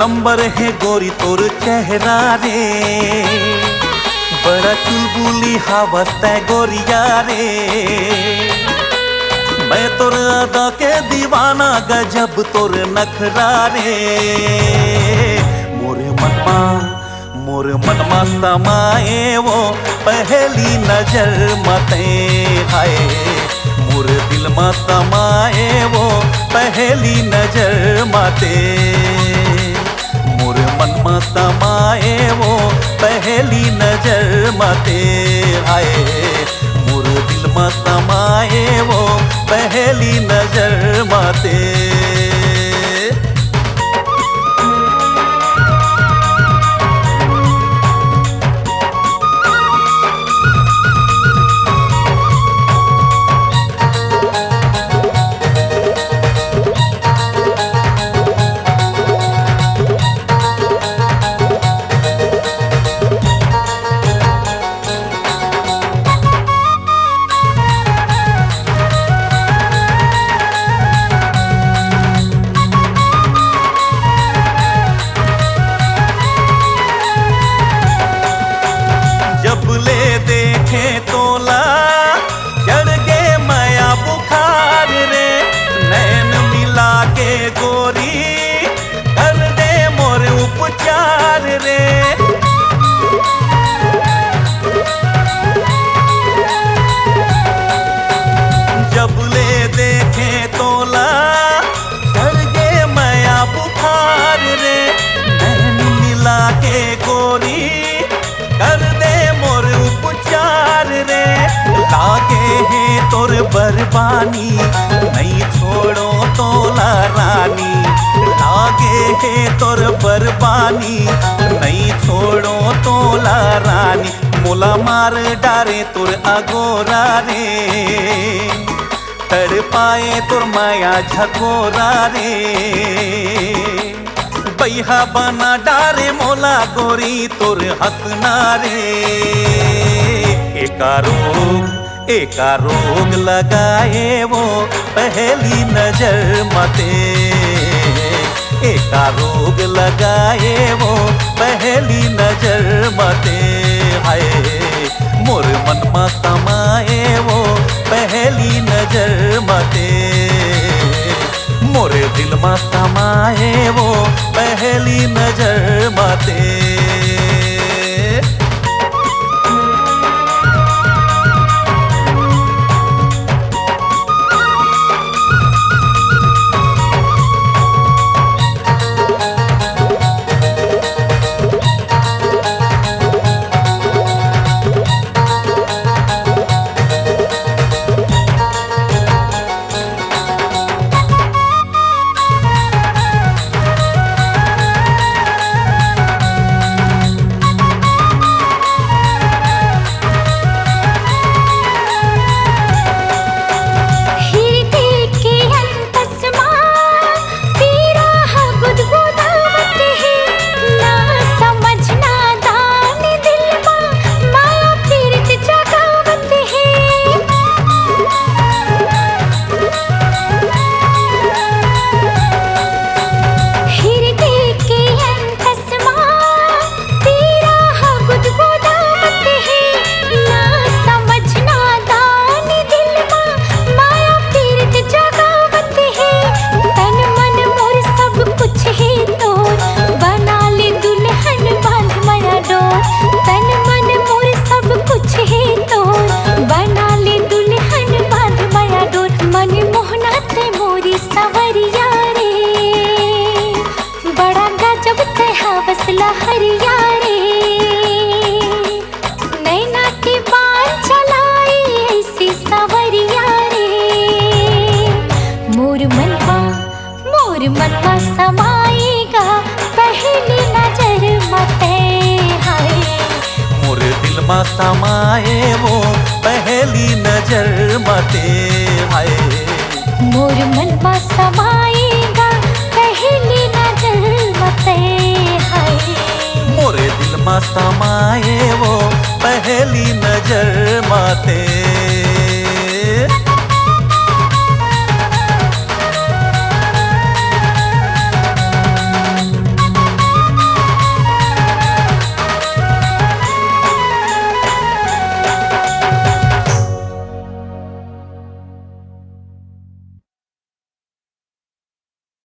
Number है गोरी तोर चेहरा रे, बड़ा चुलबुली हावस तै गोरिया रे। मैं तोर अदा के दीवाना गजब तोर नखरा रे। मोर मनमा समाए वो पहली नजर मते हाय। मोर दिल में समाए वो पहली नजर मते। मोर मन में समाए वो पहली नजर मते हाय। मोर दिल में समाए वो पहली नजर मते। जब ले देखे तोला चढ़ गे माया बुखार रे। नैन मिला के गोरी कर दे मोर उपचार रे। जब ले देखे तोला चढ़ गे माया बुखार रे। नैन मिला के गोरी कर दे मोर उपचार रे। लागे है तोर बरबानी नहीं छोड़ो तोला रानी। लागे है तोर बरबानी नहीं छोड़ो तोला रानी। मोला मार डारे तोर अगोरा रे। तड़ पाए तोर माया झकोरा रे। बैहा बना डारे मोला गोरी तोर हंसना रे। एका रोग लगाए वो पहली नजर मते। एका रोग लगाए वो पहली नजर मते हाय। मोर मन में समाए वो पहली नजर मते। मोरे दिल में समाए वो पहली नजर मते। हरिया रे नैना की बाल चलाई ऐसी सवरिया रे। मोर मनवा समाएगा पहली नजर मते हाय। मोर दिल में समाए वो पहली नजर मते हाय। मोर मनवा समाएगा पहली नजर मते हाय। मोरे दिल में समाए वो पहली नजर मते।